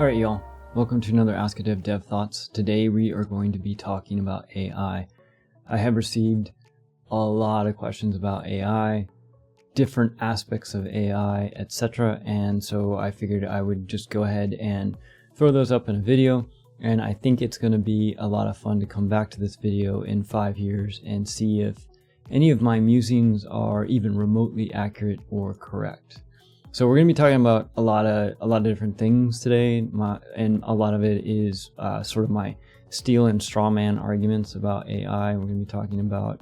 Alright y'all, welcome to another Ask a Dev Dev Thoughts. Today we are going to be talking about AI. I have received a lot of questions about AI, different aspects of AI, etc. And so I figured I would just go ahead and throw those up in a video. And I think it's going to be a lot of fun to come back to this video in 5 years and see if any of my musings are even remotely accurate or correct. So we're going to be talking about a lot of different things today, and a lot of it is sort of my steal and straw man arguments about AI. We're going to be talking about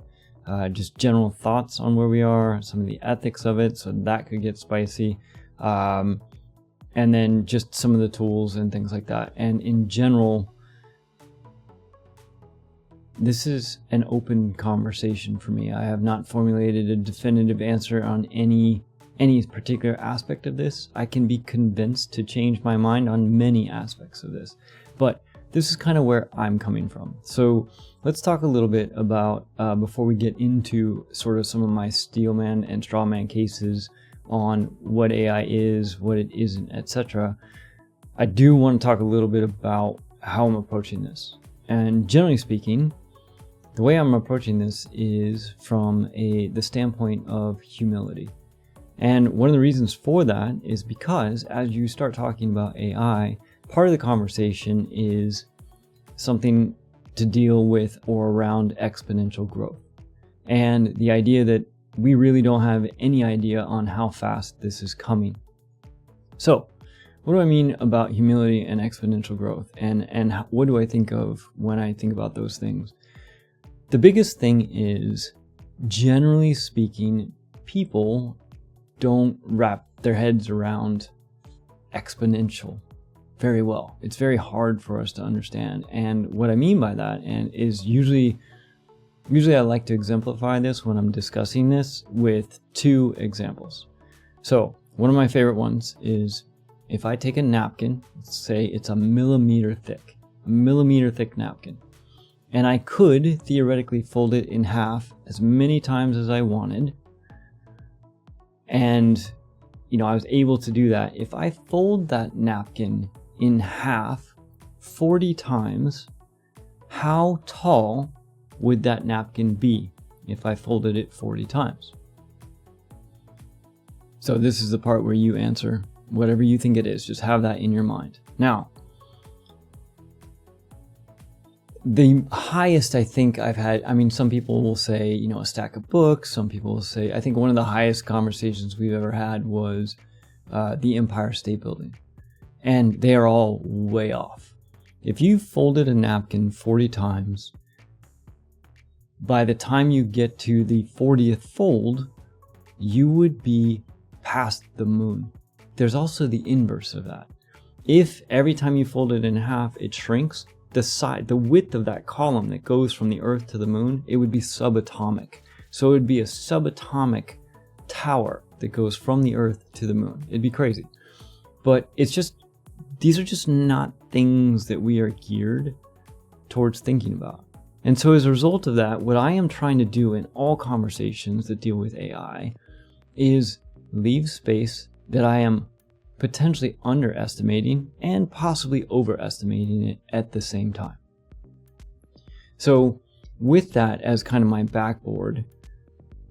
just general thoughts on where we are, some of the ethics of it, so that could get spicy, and then just some of the tools and things like that. And in general, this is an open conversation for me. I have not formulated a definitive answer on any particular aspect of this. I can be convinced to change my mind on many aspects of this, but this is kind of where I'm coming from. So let's talk a little bit about, before we get into sort of some of my steel man and straw man cases on what AI is, what it isn't, etc. I do want to talk a little bit about how I'm approaching this. And generally speaking, the way I'm approaching this is from the standpoint of humility. And one of the reasons for that is because as you start talking about AI, part of the conversation is something to deal with or around exponential growth. And the idea that we really don't have any idea on how fast this is coming. So what do I mean about humility and exponential growth? And what do I think of when I think about those things? The biggest thing is, generally speaking, people don't wrap their heads around exponential very well. It's very hard for us to understand. And what I mean by that is usually I like to exemplify this when I'm discussing this with two examples. So one of my favorite ones is if I take a napkin, let's say it's a millimeter thick napkin, and I could theoretically fold it in half as many times as I wanted. And, I was able to do that. If I fold that napkin in half 40 times, how tall would that napkin be if I folded it 40 times? So this is the part where you answer whatever you think it is. Just have that in your mind. Now, the highest I think I've had, some people will say, a stack of books. Some people will say, I think one of the highest conversations we've ever had was the Empire State Building. And they are all way off. If you folded a napkin 40 times, by the time you get to the 40th fold, you would be past the moon. There's also the inverse of that. If every time you fold it in half, it shrinks, the width of that column that goes from the Earth to the moon, it would be subatomic. So it would be a subatomic tower that goes from the Earth to the moon. It'd be crazy. But these are just not things that we are geared towards thinking about. And so as a result of that, what I am trying to do in all conversations that deal with AI is leave space that I am potentially underestimating and possibly overestimating it at the same time. So with that as kind of my backboard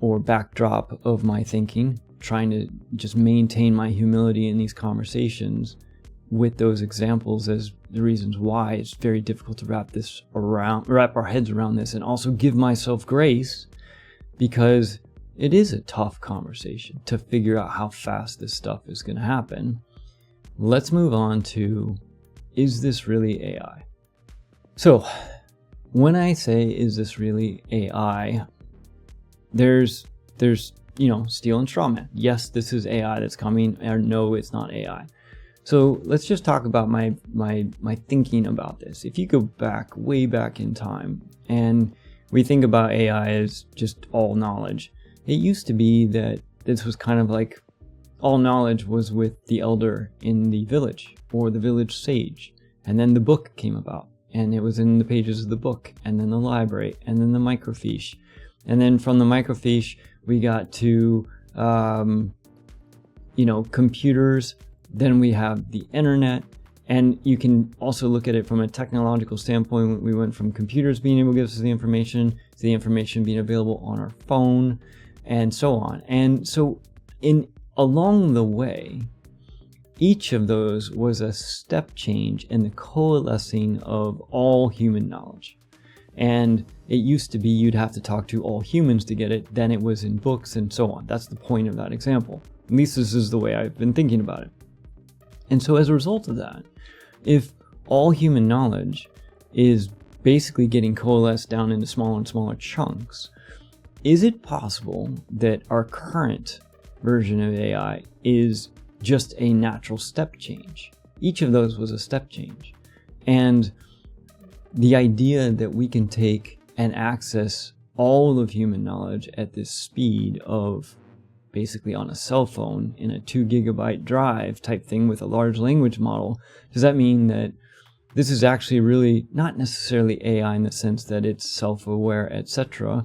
or backdrop of my thinking, trying to just maintain my humility in these conversations with those examples as the reasons why it's very difficult to wrap our heads around this, and also give myself grace because it is a tough conversation to figure out how fast this stuff is going to happen. Let's move on to, is this really AI? So when I say, is this really AI, there's steal and straw man. Yes, this is AI that's coming, or no, it's not AI. So let's just talk about my thinking about this. If you go way back in time, and we think about AI as just all knowledge, it used to be that this was kind of like all knowledge was with the elder in the village or the village sage. And then the book came about, and it was in the pages of the book, and then the library, and then the microfiche. And then from the microfiche, we got to, computers. Then we have the internet, And you can also look at it from a technological standpoint. We went from computers being able to give us the information to the information being available on our phone, and so on. And so along the way, each of those was a step change in the coalescing of all human knowledge. And it used to be you'd have to talk to all humans to get it. Then it was in books and so on. That's the point of that example. At least this is the way I've been thinking about it. And so as a result of that, if all human knowledge is basically getting coalesced down into smaller and smaller chunks, is it possible that our current version of AI is just a natural step change? Each of those was a step change. And the idea that we can take and access all of human knowledge at this speed of basically on a cell phone in a 2 gigabyte drive type thing with a large language model, does that mean that this is actually really not necessarily AI in the sense that it's self-aware, etc.,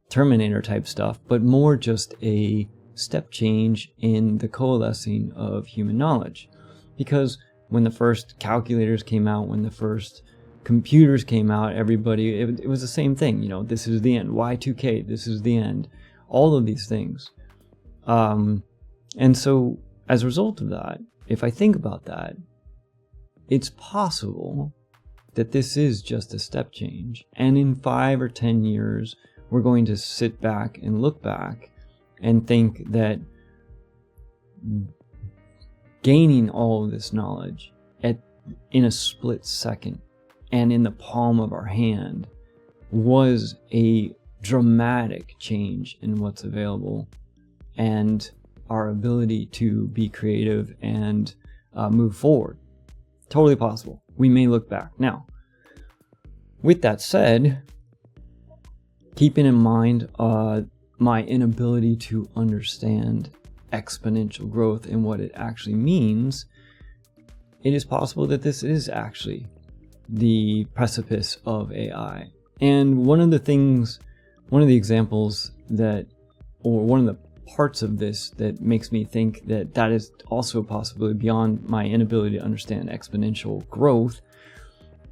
Terminator type stuff, but more just a step change in the coalescing of human knowledge? Because when the first calculators came out, when the first computers came out, everybody, it was the same thing. This is the end. Y2K, this is the end. All of these things. And so as a result of that, if I think about that, it's possible that this is just a step change. And in 5 or 10 years, we're going to sit back and look back and think that gaining all of this knowledge in a split second and in the palm of our hand was a dramatic change in what's available and our ability to be creative and move forward. Totally possible. We may look back. Now, with that said, keeping in mind my inability to understand exponential growth and what it actually means, it is possible that this is actually the precipice of AI. And one of the examples one of the parts of this that makes me think that is also a possibility beyond my inability to understand exponential growth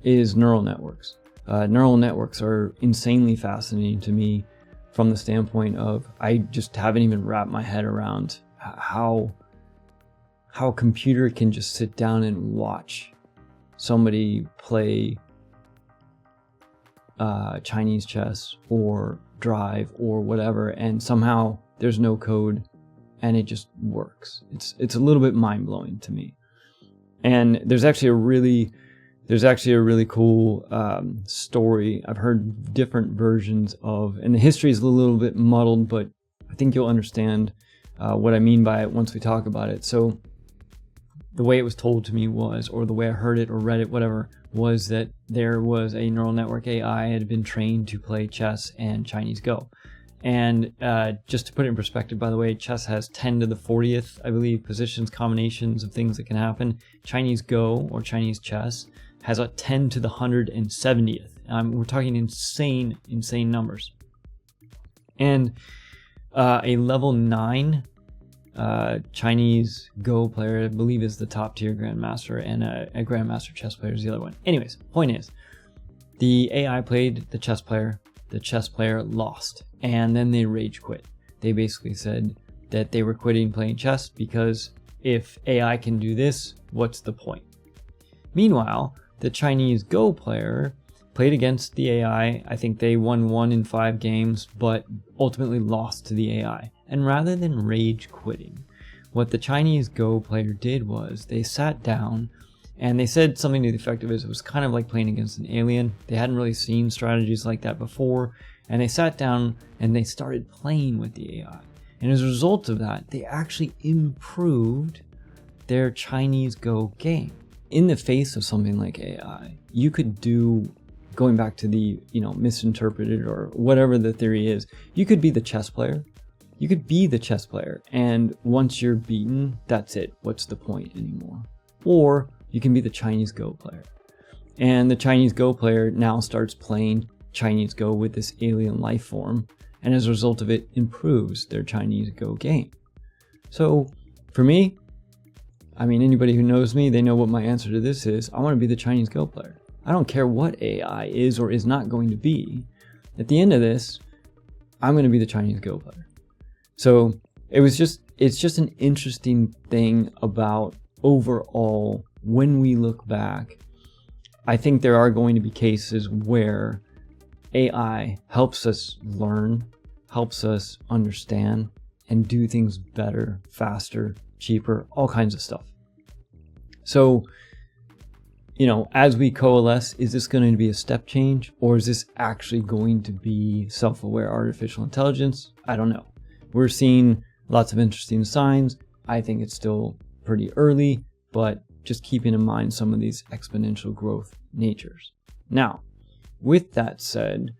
is neural networks. Neural networks are insanely fascinating to me from the standpoint of I just haven't even wrapped my head around how a computer can just sit down and watch somebody play Chinese chess or drive or whatever, and somehow there's no code and it just works. It's a little bit mind-blowing to me. And there's actually a really cool story. I've heard different versions of, and the history is a little bit muddled, but I think you'll understand what I mean by it once we talk about it. So the way it was told to me was, or the way I heard it or read it, whatever, was that there was a neural network AI had been trained to play chess and Chinese Go. And just to put it in perspective, by the way, chess has 10 to the 40th, I believe, positions, combinations of things that can happen. Chinese Go, or Chinese chess, has a 10 to the 170th. We're talking insane numbers. And a level 9 Chinese Go player, I believe, is the top tier grandmaster, and a grandmaster chess player is the other one. Anyways, point is, the AI played the chess player lost, and then they rage quit. They basically said that they were quitting playing chess because if AI can do this, what's the point? Meanwhile, the Chinese Go player played against the AI. I think they won 1 in 5 games, but ultimately lost to the AI. And rather than rage quitting, what the Chinese Go player did was they sat down and they said something to the effect of it was kind of like playing against an alien. They hadn't really seen strategies like that before. And they sat down and they started playing with the AI. And as a result of that, they actually improved their Chinese Go game. In the face of something like AI, you could do, going back to the, misinterpreted or whatever the theory is, you could be the chess player. You could be the chess player. And once you're beaten, that's it. What's the point anymore? Or you can be the Chinese Go player. And the Chinese Go player now starts playing Chinese Go with this alien life form. And as a result of it, improves their Chinese Go game. So for me, I mean, anybody who knows me, they know what my answer to this is. I want to be the Chinese Go player. I don't care what AI is or is not going to be. At the end of this, I'm going to be the Chinese Go player. So it's just an interesting thing about overall, when we look back, I think there are going to be cases where AI helps us learn, helps us understand, and do things better, faster, cheaper, all kinds of stuff. So, as we coalesce, is this going to be a step change, or is this actually going to be self-aware artificial intelligence? I don't know. We're seeing lots of interesting signs. I think it's still pretty early, but just keeping in mind some of these exponential growth natures. Now, with that said,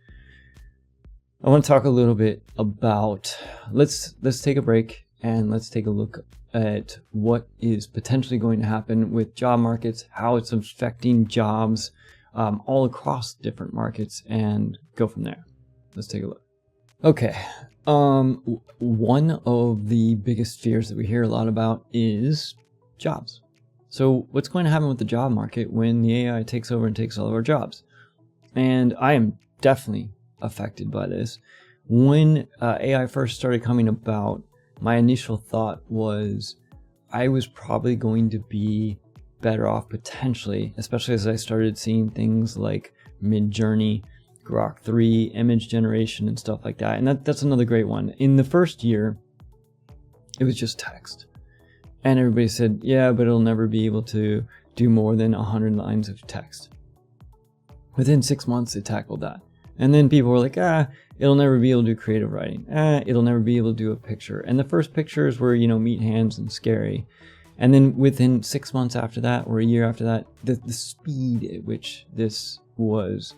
I want to talk a little bit about, let's take a break and let's take a look at what is potentially going to happen with job markets, how it's affecting jobs all across different markets, and go from there. Let's take a look. Okay. One of the biggest fears that we hear a lot about is jobs. So what's going to happen with the job market when the AI takes over and takes all of our jobs? And I am definitely affected by this. When AI first started coming about, my initial thought was I was probably going to be better off potentially, especially as I started seeing things like Midjourney, Grok 3, image generation, and stuff like that. And that's another great one. In the first year, it was just text. And everybody said, yeah, but it'll never be able to do more than 100 lines of text. Within 6 months, it tackled that. And then people were like, it'll never be able to do creative writing. It'll never be able to do a picture. And the first pictures were, meat hands and scary. And then within 6 months after that, or a year after that, the speed at which this was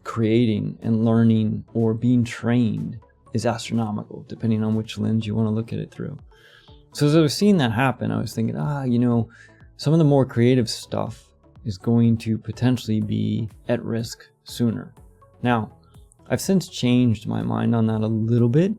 creating and learning or being trained is astronomical, depending on which lens you want to look at it through. So as I was seeing that happen, I was thinking, some of the more creative stuff is going to potentially be at risk sooner. Now, I've since changed my mind on that a little bit.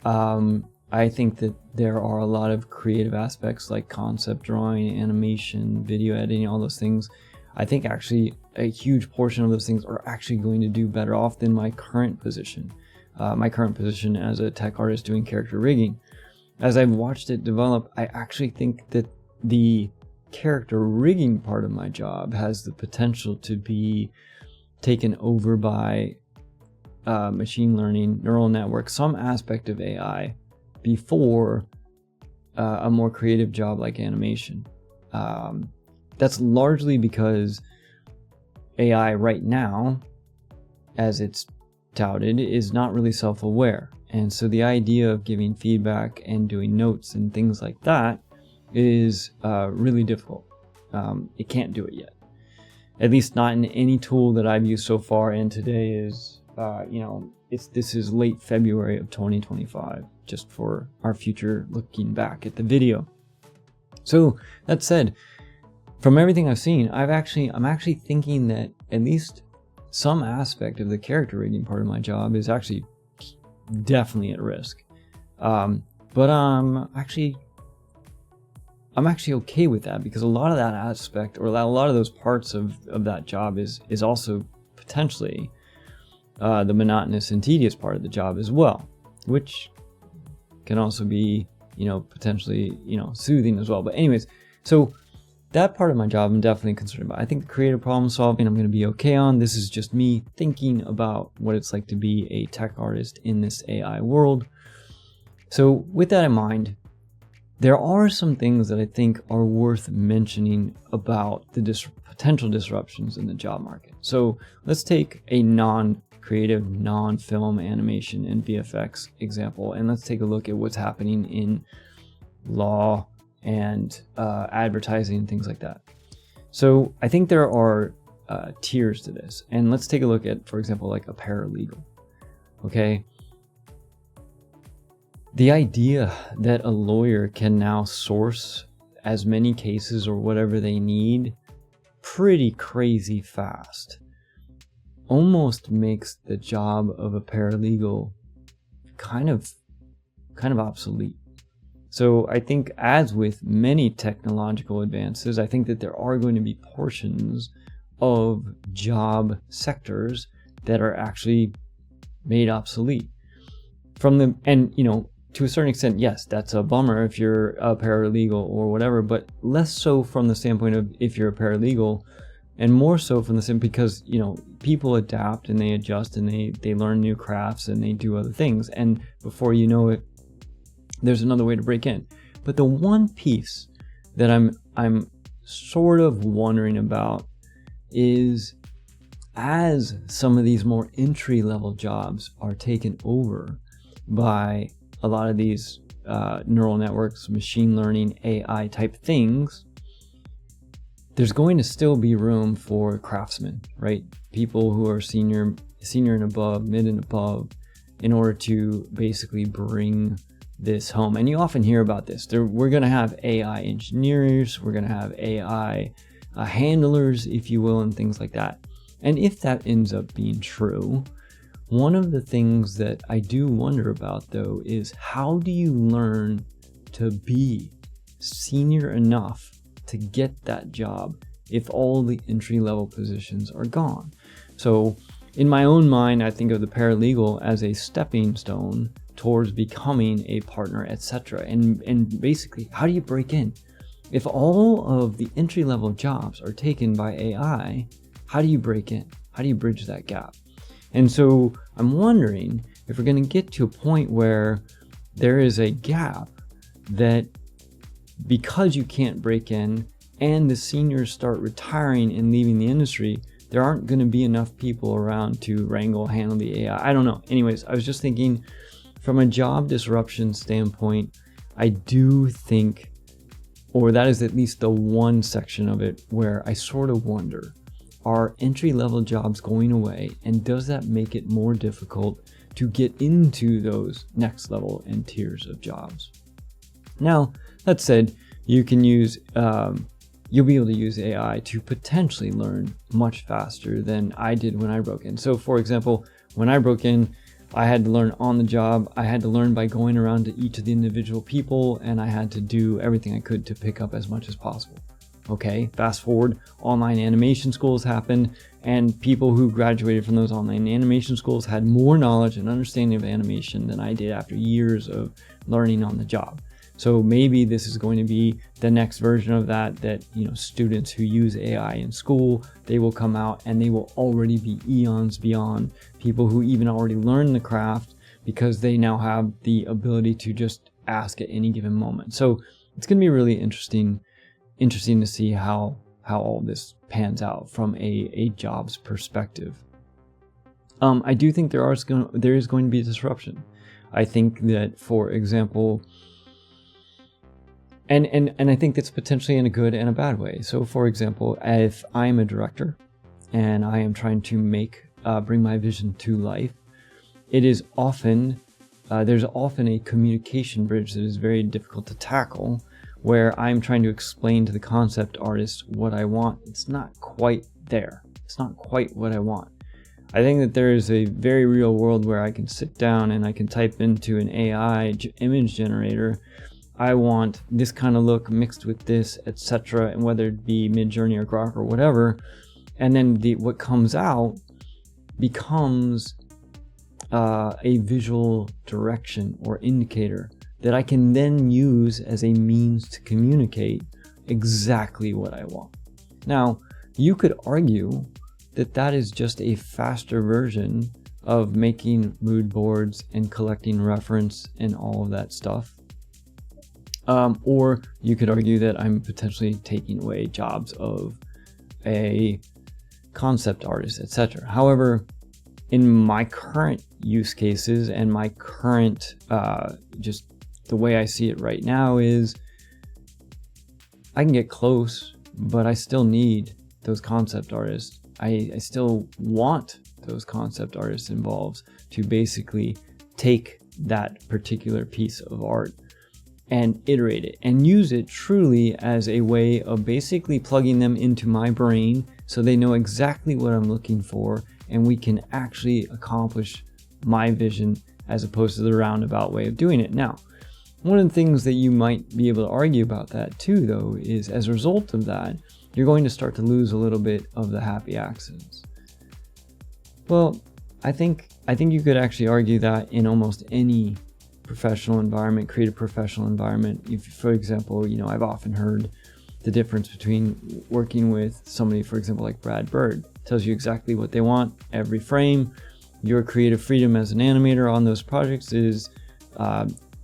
I think that there are a lot of creative aspects like concept drawing, animation, video editing, all those things. I think actually a huge portion of those things are actually going to do better off than my current position. My current position as a tech artist doing character rigging. As I've watched it develop, I actually think that the character rigging part of my job has the potential to be taken over by machine learning, neural network, some aspect of AI before a more creative job like animation. That's largely because AI right now, as it's touted, is not really self-aware. And so the idea of giving feedback and doing notes and things like that is really difficult. It can't do it yet. At least not in any tool that I've used so far. And today is, this is late February of 2025, just for our future looking back at the video. So that said, from everything I've seen, I'm actually thinking that at least some aspect of the character rigging part of my job is actually definitely at risk. But I'm actually okay with that, because a lot of that aspect, or a lot of those parts of that job is also potentially the monotonous and tedious part of the job as well, which can also be, potentially, soothing as well. But anyways, so that part of my job I'm definitely concerned about. I think the creative problem solving I'm going to be okay on. This is just me thinking about what it's like to be a tech artist in this AI world. So with that in mind, there are some things that I think are worth mentioning about the potential disruptions in the job market. So let's take a non-creative, non-film animation and VFX example, and let's take a look at what's happening in law and advertising and things like that. So I think there are tiers to this, and let's take a look at, for example, like a paralegal. Okay. The idea that a lawyer can now source as many cases or whatever they need pretty crazy fast almost makes the job of a paralegal kind of obsolete. So I think, as with many technological advances, I think that there are going to be portions of job sectors that are actually made obsolete. And to a certain extent, yes, that's a bummer if you're a paralegal or whatever, but less so from the standpoint of if you're a paralegal, and more so from the standpoint because, people adapt and they adjust and they learn new crafts and they do other things. And before you know it, there's another way to break in. But the one piece that I'm sort of wondering about is, as some of these more entry-level jobs are taken over by a lot of these neural networks, machine learning, AI type things, there's going to still be room for craftsmen, right? People who are senior and above, mid and above, in order to basically bring this home. And you often hear about this. We're going to have AI engineers, we're going to have AI handlers, if you will, and things like that. And if that ends up being true, one of the things that I do wonder about, though, is how do you learn to be senior enough to get that job if all the entry-level positions are gone? So in my own mind, I think of the paralegal as a stepping stone towards becoming a partner, etc. And basically, how do you break in? If all of the entry-level jobs are taken by AI, how do you break in? How do you bridge that gap? And so I'm wondering if we're going to get to a point where there is a gap that, because you can't break in and the seniors start retiring and leaving the industry, there aren't going to be enough people around to handle the AI. I don't know. Anyways, I was just thinking, from a job disruption standpoint, I do think, or that is at least the one section of it where I sort of wonder, are entry-level jobs going away, and does that make it more difficult to get into those next level and tiers of jobs? Now, that said, you can use, you'll be able to use AI to potentially learn much faster than I did when I broke in. So for example, when I broke in, I had to learn on the job. I had to learn by going around to each of the individual people, and I had to do everything I could to pick up as much as possible. Okay, fast forward, online animation schools happened, and people who graduated from those online animation schools had more knowledge and understanding of animation than I did after years of learning on the job. So maybe this is going to be the next version of that, students who use AI in school, they will come out and they will already be eons beyond people who even already learned the craft, because they now have the ability to just ask at any given moment. So it's going to be really interesting to see how all this pans out from a jobs perspective. I do think there is going to be disruption. I think that, for example, and I think that's potentially in a good and a bad way. So for example, if I'm a director and I am trying to bring my vision to life, it is often there's often a communication bridge that is very difficult to tackle, where I'm trying to explain to the concept artist what I want. It's not quite there. It's not quite what I want. I think that there is a very real world where I can sit down and I can type into an AI image generator, I want this kind of look mixed with this, etc., and whether it be Midjourney or Grok or whatever, and then what comes out becomes a visual direction or indicator that I can then use as a means to communicate exactly what I want. Now, you could argue that that is just a faster version of making mood boards and collecting reference and all of that stuff. Or you could argue that I'm potentially taking away jobs of a concept artist, etc. However, in my current use cases and my current, just the way I see it right now is, I can get close, but I still need those concept artists. I still want those concept artists involved to basically take that particular piece of art and iterate it and use it truly as a way of basically plugging them into my brain so they know exactly what I'm looking for, and we can actually accomplish my vision as opposed to the roundabout way of doing it. Now, One of the things that you might be able to argue about that too, though, is as a result of that, you're going to start to lose a little bit of the happy accidents. Well, I think you could actually argue that in almost any professional environment, creative professional environment. If, for example, I've often heard the difference between working with somebody, for example, like Brad Bird, tells you exactly what they want every frame. Your creative freedom as an animator on those projects is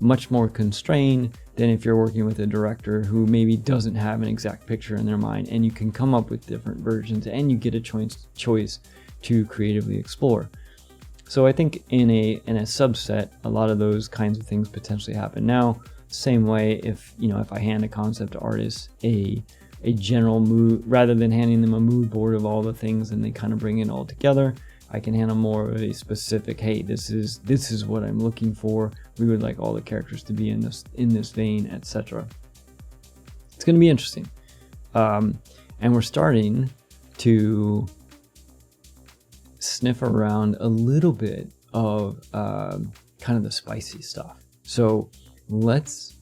much more constrained than if you're working with a director who maybe doesn't have an exact picture in their mind, and you can come up with different versions and you get a choice to creatively explore. So I think in a subset, a lot of those kinds of things potentially happen. Now, same way, if I hand a concept artist a general mood, rather than handing them a mood board of all the things and they kind of bring it all together, I can hand them more of a specific, hey, this is what I'm looking for. We would like all the characters to be in this vein, etc. It's going to be interesting, and we're starting to sniff around a little bit of kind of the spicy stuff. So let's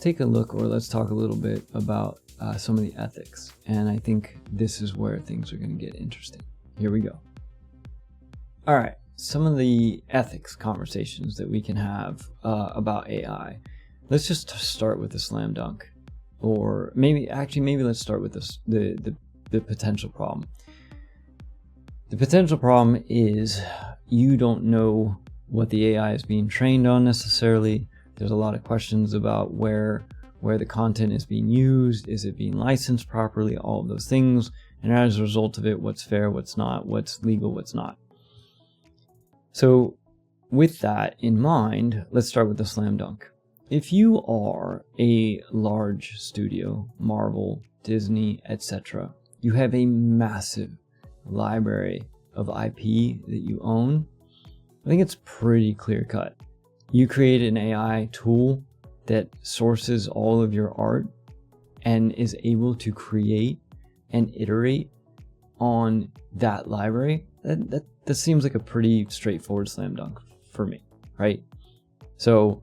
take a look, or let's talk a little bit about some of the ethics. And I think this is where things are going to get interesting. Here we go. All right, some of the ethics conversations that we can have about AI. Let's just start with the slam dunk, or maybe let's start with the potential problem. The potential problem is you don't know what the AI is being trained on necessarily. There's a lot of questions about where the content is being used, is it being licensed properly, all of those things. And as a result of it, what's fair, what's not, what's legal, what's not. So with that in mind, let's start with the slam dunk. If you are a large studio, Marvel, Disney, etc., you have a massive library of IP that you own. I think it's pretty clear cut. You create an AI tool that sources all of your art and is able to create and iterate on that library. That seems like a pretty straightforward slam dunk for me, right? So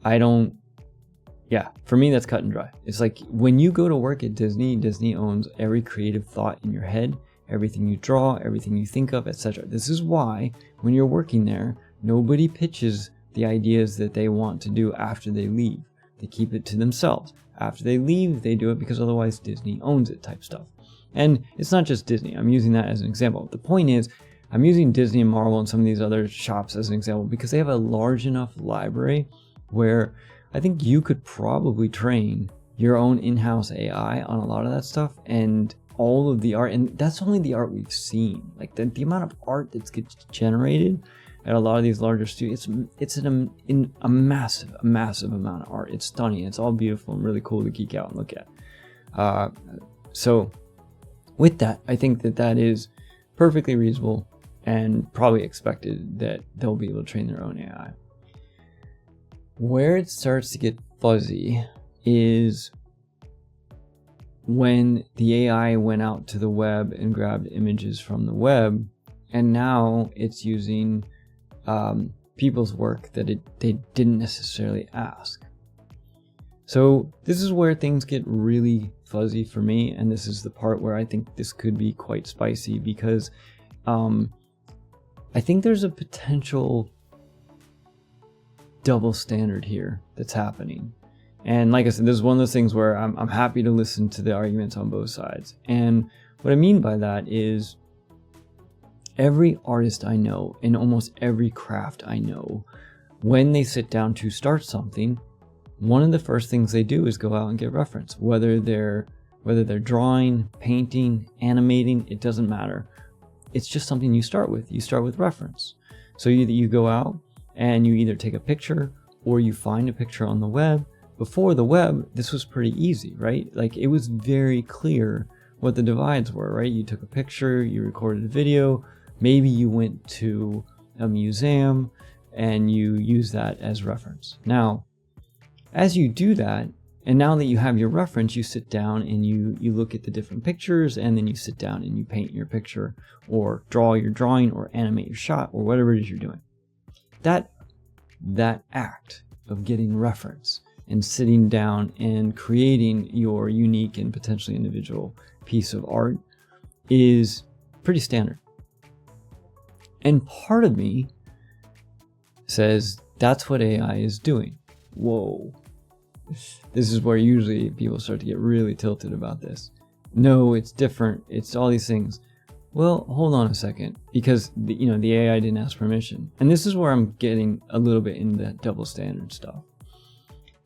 for me, that's cut and dry. It's like when you go to work at Disney, Disney owns every creative thought in your head, everything you draw, everything you think of, etc. This is why when you're working there, nobody pitches the ideas that they want to do after they leave. They keep it to themselves. After they leave, they do it because otherwise Disney owns it type stuff. And it's not just Disney. I'm using that as an example. The point is, I'm using Disney and Marvel and some of these other shops as an example because they have a large enough library where I think you could probably train your own in-house AI on a lot of that stuff, and all of the art, and that's only the art we've seen. Like the amount of art that gets generated at a lot of these larger studios, it's in a massive amount of art. It's stunning. It's all beautiful and really cool to geek out and look at. So with that, I think that is perfectly reasonable and probably expected that they'll be able to train their own AI. Where it starts to get fuzzy is when the AI went out to the web and grabbed images from the web, and now it's using people's work that they didn't necessarily ask. So this is where things get really fuzzy for me, and this is the part where I think this could be quite spicy, because I think there's a potential double standard here that's happening. And like I said, this is one of those things where I'm happy to listen to the arguments on both sides. And what I mean by that is every artist I know in almost every craft I know, when they sit down to start something, one of the first things they do is go out and get reference. Whether they're drawing, painting, animating, it doesn't matter. It's just something you start with. You start with reference. So you go out and you either take a picture or you find a picture on the web. Before the web, this was pretty easy, right? Like it was very clear what the divides were, right? You took a picture, you recorded a video, maybe you went to a museum and you use that as reference. Now, as you do that, and now that you have your reference, you sit down and you look at the different pictures, and then you sit down and you paint your picture or draw your drawing or animate your shot or whatever it is you're doing. That act of getting reference and sitting down and creating your unique and potentially individual piece of art is pretty standard. And part of me says that's what AI is doing. Whoa. This is where usually people start to get really tilted about this. No, it's different. It's all these things. Well, hold on a second, because the AI didn't ask permission. And this is where I'm getting a little bit into that double standard stuff.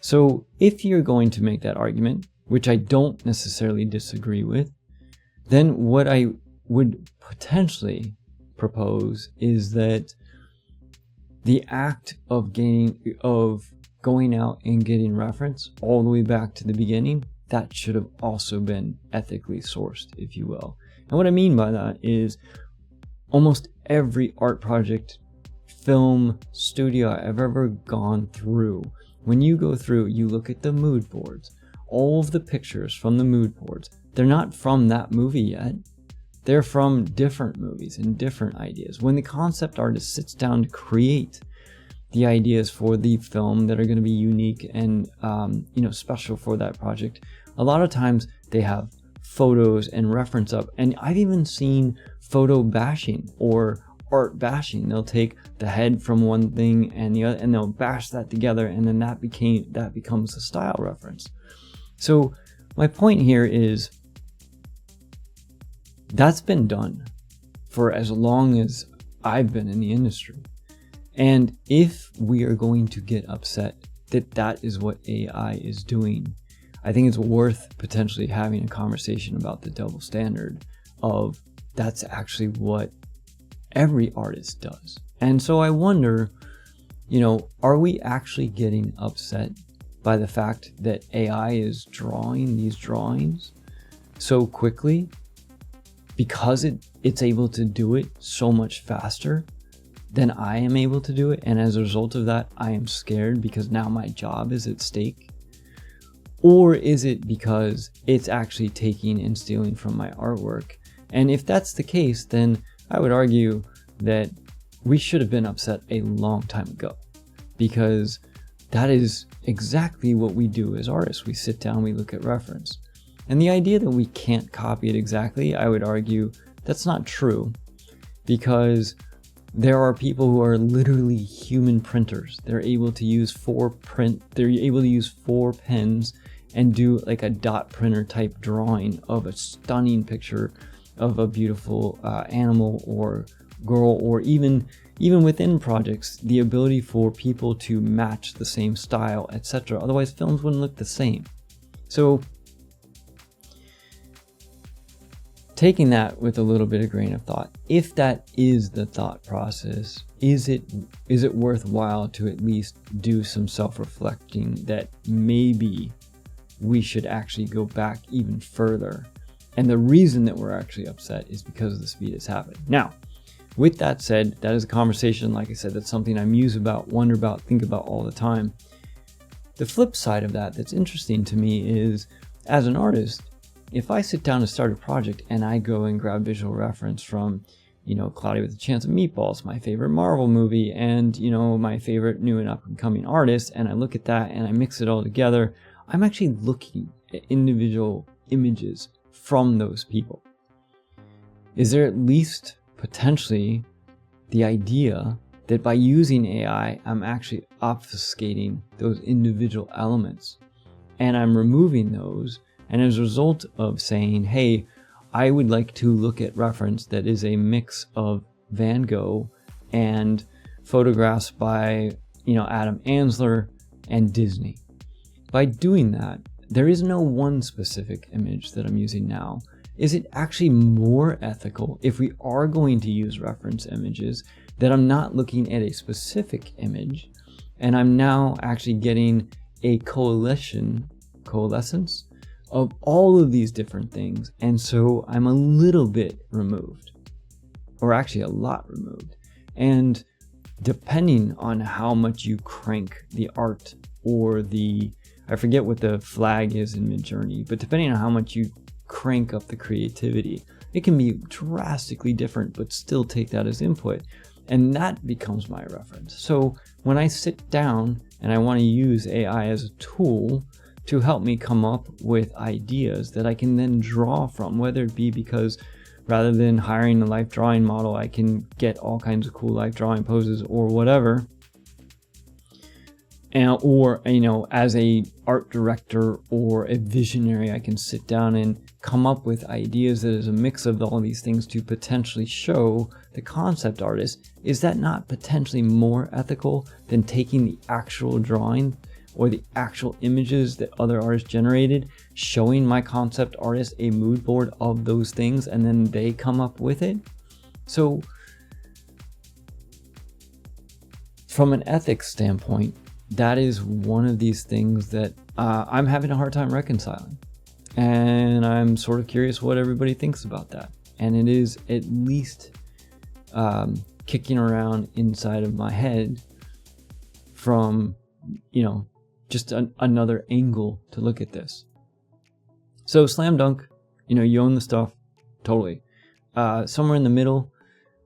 So if you're going to make that argument, which I don't necessarily disagree with, then what I would potentially propose is that the act of going out and getting reference all the way back to the beginning, that should have also been ethically sourced, if you will. And what I mean by that is almost every art project, film, studio I've ever gone through, when you go through, you look at the mood boards, all of the pictures from the mood boards, they're not from that movie yet. They're from different movies and different ideas. When the concept artist sits down to create the ideas for the film that are going to be unique and special for that project, a lot of times they have photos and reference up, and I've even seen photo bashing or art bashing. They'll take the head from one thing and the other, and they'll bash that together, and then that becomes a style reference. So my point here is that's been done for as long as I've been in the industry. And if we are going to get upset that is what AI is doing, I think it's worth potentially having a conversation about the double standard of that's actually what every artist does. And so I wonder, are we actually getting upset by the fact that AI is drawing these drawings so quickly because it's able to do it so much faster than I am able to do it? And as a result of that, I am scared because now my job is at stake? Or is it because it's actually taking and stealing from my artwork? And if that's the case, then I would argue that we should have been upset a long time ago, because that is exactly what we do as artists. We sit down, we look at reference. And the idea that we can't copy it exactly, I would argue that's not true, because there are people who are literally human printers. They're able to use four pens and do like a dot printer type drawing of a stunning picture of a beautiful animal or girl, or even within projects, the ability for people to match the same style, etc. Otherwise, films wouldn't look the same. So taking that with a little bit of grain of thought, if that is the thought process, is it worthwhile to at least do some self-reflecting that maybe we should actually go back even further? And the reason that we're actually upset is because of the speed it's happening. Now, with that said, that is a conversation, like I said, that's something I muse about, wonder about, think about all the time. The flip side of that that's interesting to me is, as an artist, if I sit down to start a project and I go and grab visual reference from, Cloudy with a Chance of Meatballs, my favorite Marvel movie, and, my favorite new and up-and-coming artist, and I look at that and I mix it all together, I'm actually looking at individual images from those people. Is there at least potentially the idea that by using AI, I'm actually obfuscating those individual elements and I'm removing those? And as a result of saying, hey, I would like to look at reference that is a mix of Van Gogh and photographs by, Adam Ansler and Disney. By doing that, there is no one specific image that I'm using now. Is it actually more ethical if we are going to use reference images that I'm not looking at a specific image and I'm now actually getting a coalescence of all of these different things, and so I'm a little bit removed, or actually a lot removed. And depending on how much you crank the art or I forget what the flag is in Midjourney, but depending on how much you crank up the creativity, it can be drastically different, but still take that as input. And that becomes my reference. So when I sit down and I want to use AI as a tool to help me come up with ideas that I can then draw from, whether it be because rather than hiring a life drawing model, I can get all kinds of cool life drawing poses or whatever. And, or, as a art director or a visionary, I can sit down and come up with ideas that is a mix of all these things to potentially show the concept artist. Is that not potentially more ethical than taking the actual drawing or the actual images that other artists generated, showing my concept artist a mood board of those things, and then they come up with it? So from an ethics standpoint, that is one of these things that I'm having a hard time reconciling. And I'm sort of curious what everybody thinks about that. And it is at least kicking around inside of my head from, just another angle to look at this. So slam dunk, you own the stuff, totally. Somewhere in the middle,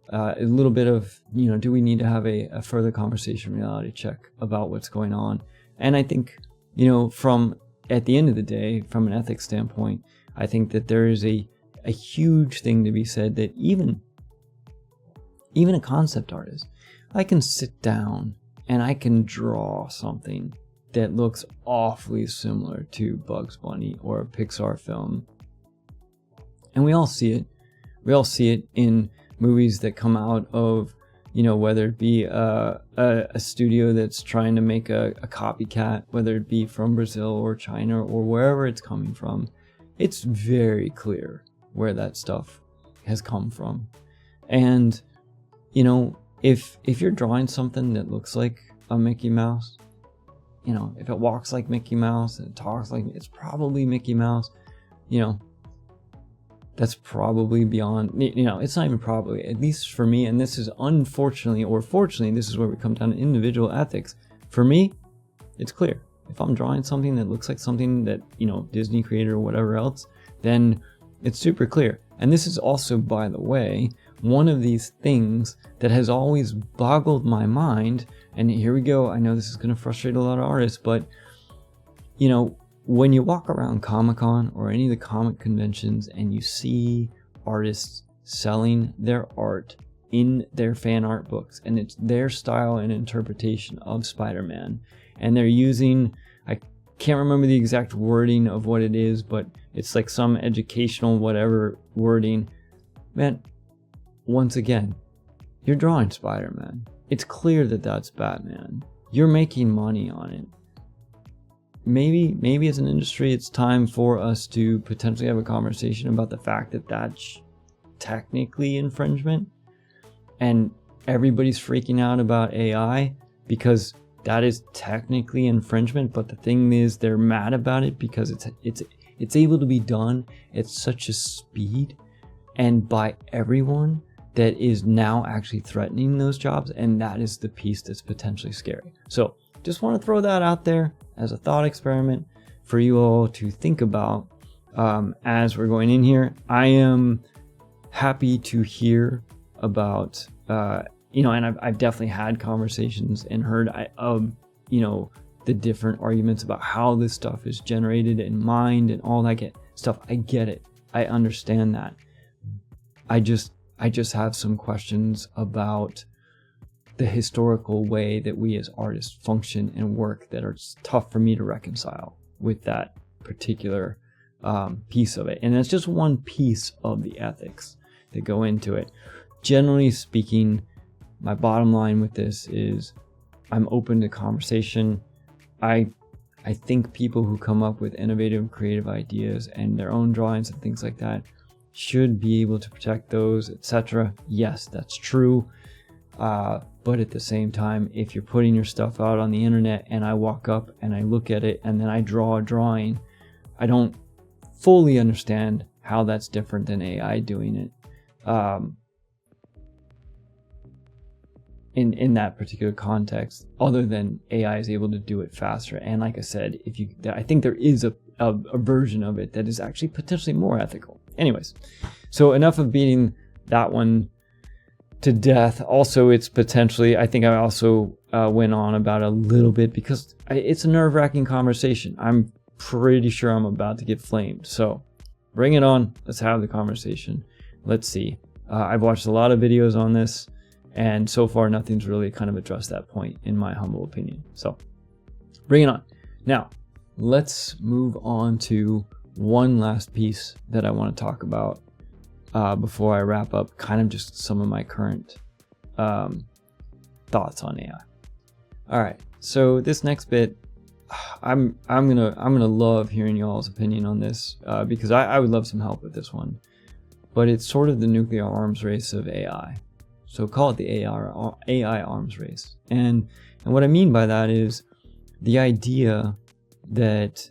a little bit of, do we need to have a further conversation, reality check about what's going on? And I think, at the end of the day, from an ethics standpoint, I think that there is a huge thing to be said that even a concept artist, I can sit down and I can draw something that looks awfully similar to Bugs Bunny or a Pixar film. And we all see it. We all see it in movies that come out of, whether it be a studio that's trying to make a copycat, whether it be from Brazil or China or wherever it's coming from. It's very clear where that stuff has come from. And, if you're drawing something that looks like a Mickey Mouse, if it walks like Mickey Mouse and it talks like, it's probably Mickey Mouse, that's probably beyond, it's not even probably, at least for me, and this is unfortunately or fortunately, this is where we come down to individual ethics. For me, it's clear. If I'm drawing something that looks like something that, Disney created or whatever else, then it's super clear. And this is also, by the way, one of these things that has always boggled my mind. And here we go. I know this is going to frustrate a lot of artists, but, when you walk around Comic-Con or any of the comic conventions and you see artists selling their art in their fan art books, and it's their style and interpretation of Spider-Man, and they're using, I can't remember the exact wording of what it is, but it's like some educational whatever wording. Man, once again, you're drawing Spider-Man. It's clear that that's Batman. You're making money on it. Maybe as an industry, it's time for us to potentially have a conversation about the fact that that's technically infringement, and everybody's freaking out about AI because that is technically infringement. But the thing is, they're mad about it because it's able to be done at such a speed and by everyone that is now actually threatening those jobs, and that is the piece that's potentially scary. So just want to throw that out there as a thought experiment for you all to think about as we're going in here. I am happy to hear about, and I've definitely had conversations and heard of, the different arguments about how this stuff is generated and mined and all that stuff. I get it. I understand that. I just have some questions about the historical way that we as artists function and work that are tough for me to reconcile with that particular piece of it. And that's just one piece of the ethics that go into it. Generally speaking, my bottom line with this is I'm open to conversation. I think people who come up with innovative, creative ideas and their own drawings and things like that should be able to protect those, etc. Yes, that's true. But at the same time, if you're putting your stuff out on the internet and I walk up and I look at it and then I draw a drawing, I don't fully understand how that's different than AI doing it in that particular context, other than AI is able to do it faster. And like I said, I think there is a version of it that is actually potentially more ethical. Anyways, so enough of beating that one to death. Also, it's potentially, I think I also went on about a little bit because it's a nerve-wracking conversation. I'm pretty sure I'm about to get flamed. So bring it on. Let's have the conversation. Let's see. I've watched a lot of videos on this, and so far nothing's really kind of addressed that point, in my humble opinion. So bring it on. Now, let's move on to one last piece that I want to talk about before I wrap up, kind of just some of my current thoughts on AI. All right, so this next bit, I'm gonna love hearing y'all's opinion on this because I would love some help with this one. But it's sort of the nuclear arms race of AI. So call it the AI arms race. And what I mean by that is the idea that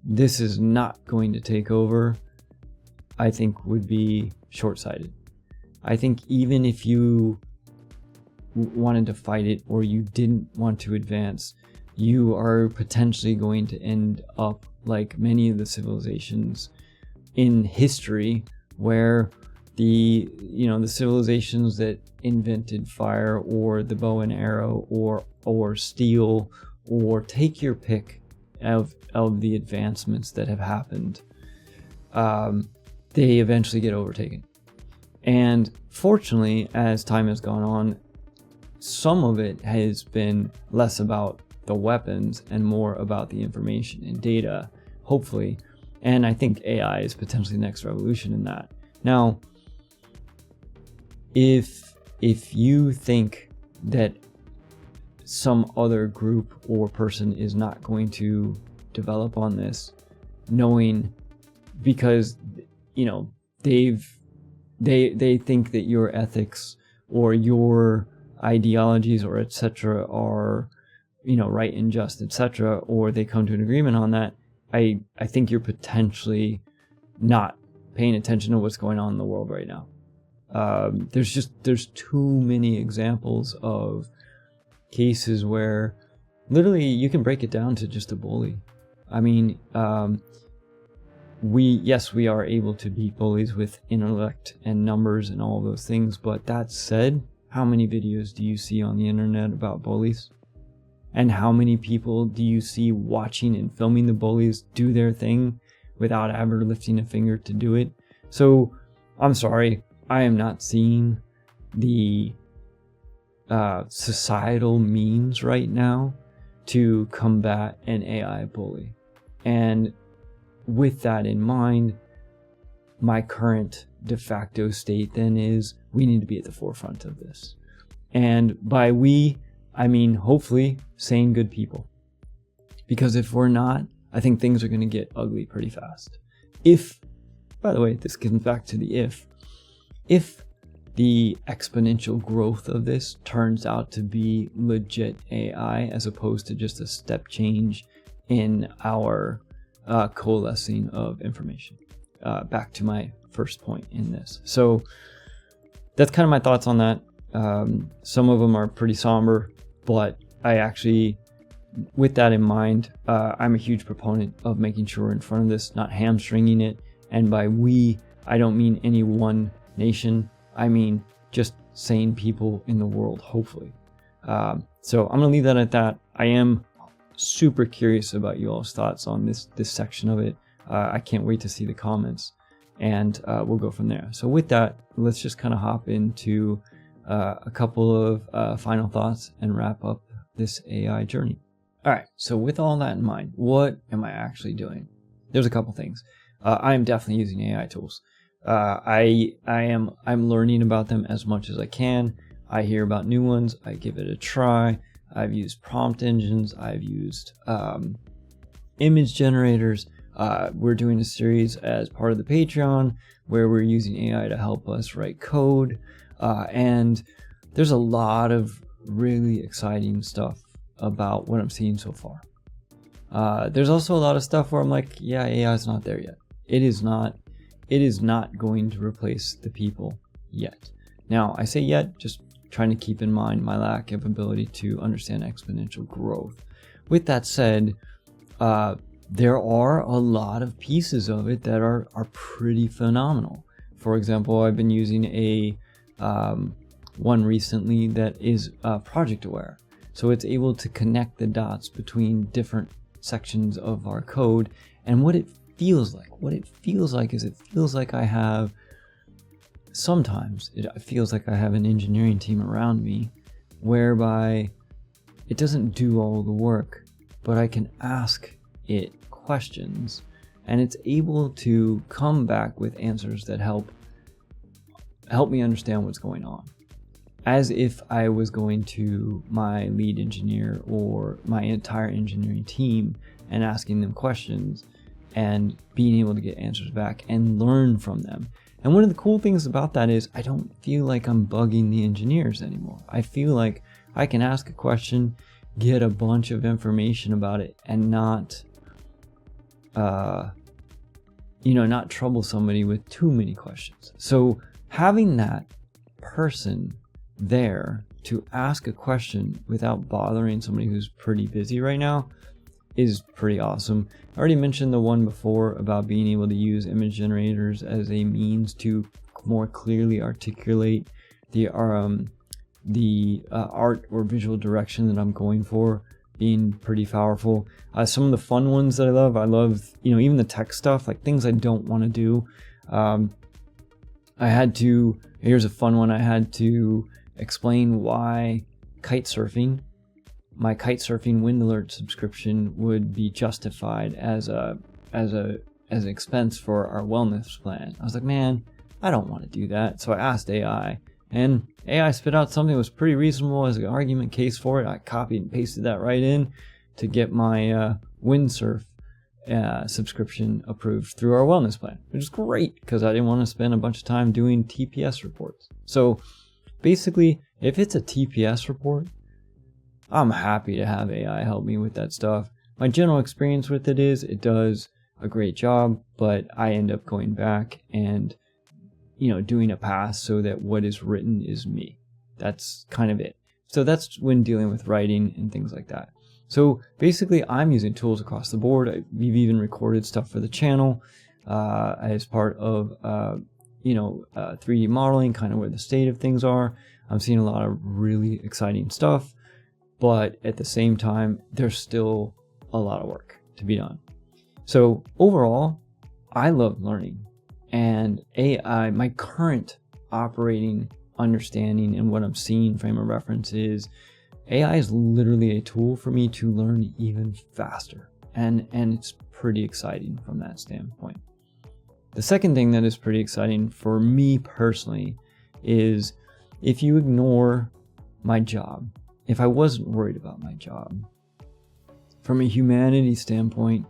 this is not going to take over, I think would be short-sighted. I think even if you wanted to fight it or you didn't want to advance, you are potentially going to end up like many of the civilizations in history, where the civilizations that invented fire or the bow and arrow or steel, or take your pick of the advancements that have happened, they eventually get overtaken. And fortunately, as time has gone on, some of it has been less about the weapons and more about the information and data, hopefully. And I think AI is potentially the next revolution in that. Now, if you think that some other group or person is not going to develop on this, knowing because they think that your ethics or your ideologies or etc. are right and just, etc., or they come to an agreement on that, I think you're potentially not paying attention to what's going on in the world right now. There's too many examples of cases where literally you can break it down to just a bully. I mean, we are able to beat bullies with intellect and numbers and all those things, but that said, how many videos do you see on the internet about bullies? And how many people do you see watching and filming the bullies do their thing without ever lifting a finger to do it? So I'm sorry, I am not seeing the societal means right now to combat an AI bully. And with that in mind, my current de facto state then is we need to be at the forefront of this. And by we, I mean hopefully sane, good people. Because if we're not, I think things are going to get ugly pretty fast. If, by the way, this comes back to the if the exponential growth of this turns out to be legit AI as opposed to just a step change in our coalescing of information. Back to my first point in this. So that's kind of my thoughts on that. Some of them are pretty somber, but I actually, with that in mind, I'm a huge proponent of making sure we're in front of this, not hamstringing it. And by we, I don't mean any one nation. I mean just sane people in the world, hopefully. So I'm going to leave that at that. I am super curious about you all's thoughts on this section of it. I can't wait to see the comments, and we'll go from there. So with that, let's just kind of hop into a couple of final thoughts and wrap up this AI journey. All right, so with all that in mind, what am I actually doing? There's a couple things. I am definitely using AI tools. I'm learning about them as much as I can. I hear about new ones. I give it a try. I've used prompt engines. I've used image generators. We're doing a series as part of the Patreon where we're using AI to help us write code. And there's a lot of really exciting stuff about what I'm seeing so far. There's also a lot of stuff where I'm like, yeah, AI is not there yet. It is not going to replace the people yet. Now, I say yet, just trying to keep in mind my lack of ability to understand exponential growth. With that said, there are a lot of pieces of it that are pretty phenomenal. For example, I've been using a one recently that is project aware. So it's able to connect the dots between different sections of our code and what it feels like. What it feels like is it feels like I have, sometimes it feels like I have an engineering team around me whereby it doesn't do all the work, but I can ask it questions and it's able to come back with answers that help me understand what's going on. As if I was going to my lead engineer or my entire engineering team and asking them questions and being able to get answers back and learn from them. And one of the cool things about that is I don't feel like I'm bugging the engineers anymore. I feel like I can ask a question, get a bunch of information about it, and not trouble somebody with too many questions. So having that person there to ask a question without bothering somebody who's pretty busy right now is pretty awesome. I already mentioned the one before about being able to use image generators as a means to more clearly articulate the art or visual direction that I'm going for, being pretty powerful. Some of the fun ones that I love, even the tech stuff, like things I don't want to do. Here's a fun one. I had to explain why my kite surfing wind alert subscription would be justified as an expense for our wellness plan. I was like, man, I don't want to do that. So I asked AI, and AI spit out something that was pretty reasonable as an argument case for it. I copied and pasted that right in to get my windsurf subscription approved through our wellness plan, which is great because I didn't want to spend a bunch of time doing TPS reports. So basically, if it's a TPS report, I'm happy to have AI help me with that stuff. My general experience with it is it does a great job, but I end up going back and doing a pass so that what is written is me. That's kind of it. So that's when dealing with writing and things like that. So basically, I'm using tools across the board. We've even recorded stuff for the channel as part of 3D modeling, kind of where the state of things are. I'm seeing a lot of really exciting stuff, but at the same time, there's still a lot of work to be done. So overall, I love learning, and AI, my current operating understanding and what I'm seeing frame of reference is AI is literally a tool for me to learn even faster, and it's pretty exciting from that standpoint. The second thing that is pretty exciting for me personally is if you ignore my job, if I wasn't worried about my job, from a humanity standpoint,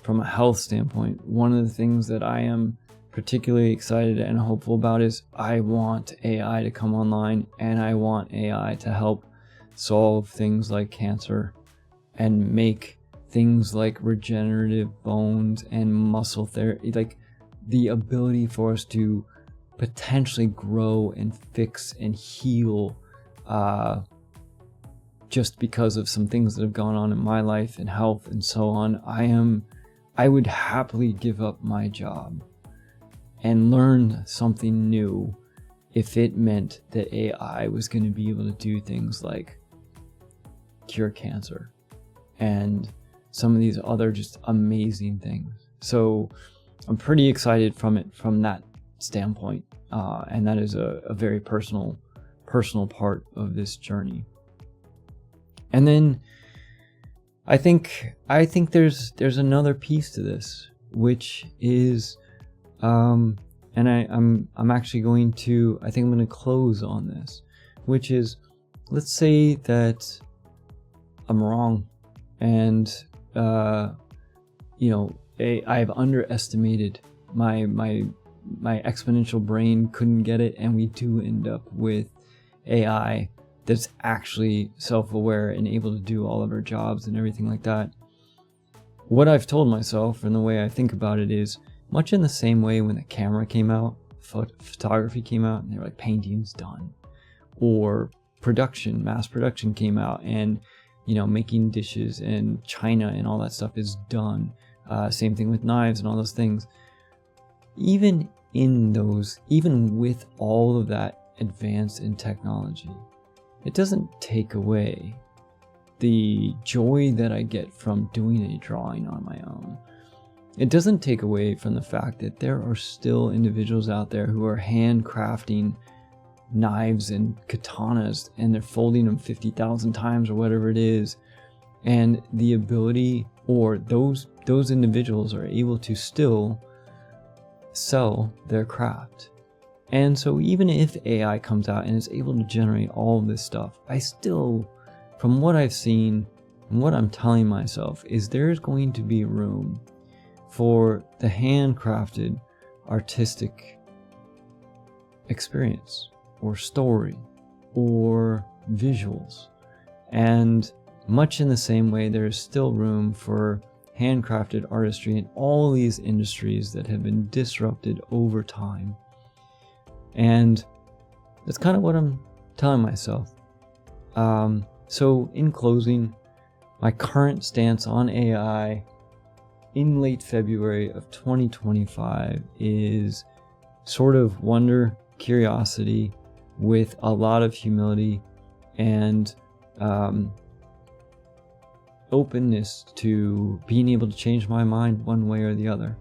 from a health standpoint, one of the things that I am particularly excited and hopeful about is I want AI to come online, and I want AI to help solve things like cancer and make things like regenerative bones and muscle therapy, like the ability for us to potentially grow and fix and heal just because of some things that have gone on in my life and health and so on. I would happily give up my job and learn something new if it meant that AI was going to be able to do things like cure cancer and some of these other just amazing things. So I'm pretty excited from that standpoint, and that is a very personal part of this journey. And then I think there's another piece to this, which is and I'm actually going to, I think I'm going to close on this, which is, let's say that I'm wrong and I've underestimated my exponential brain, couldn't get it, and we do end up with AI that's actually self-aware and able to do all of our jobs and everything like that. What I've told myself and the way I think about it is much in the same way when the camera came out, photography came out, and they were like, painting's done, or mass production came out, and making dishes and china and all that stuff is done. Same thing with knives and all those things. Even with all of that advance in technology, it doesn't take away the joy that I get from doing a drawing on my own. It doesn't take away from the fact that there are still individuals out there who are handcrafting knives and katanas, and they're folding them 50,000 times or whatever it is. And the ability, or those individuals are able to still sell their craft. And so even if AI comes out and is able to generate all of this stuff, I still, from what I've seen and what I'm telling myself, is there's going to be room for the handcrafted artistic experience or story or visuals. And much in the same way, there is still room for handcrafted artistry in all these industries that have been disrupted over time. And that's kind of what I'm telling myself. So in closing, my current stance on AI in late February of 2025 is sort of wonder, curiosity, with a lot of humility and openness to being able to change my mind one way or the other.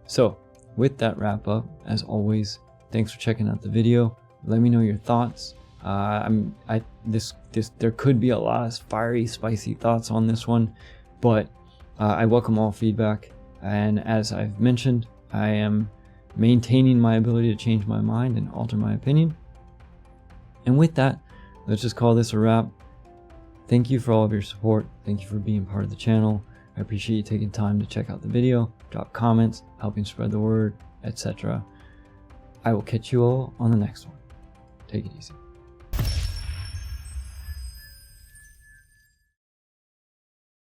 So with that wrap up, as always, thanks for checking out the video. Let me know your thoughts. There could be a lot of fiery, spicy thoughts on this one, but I welcome all feedback. And as I've mentioned, I am maintaining my ability to change my mind and alter my opinion. And with that, let's just call this a wrap. Thank you for all of your support. Thank you for being part of the channel. I appreciate you taking time to check out the video, drop comments, helping spread the word, etc. I will catch you all on the next one. Take it easy.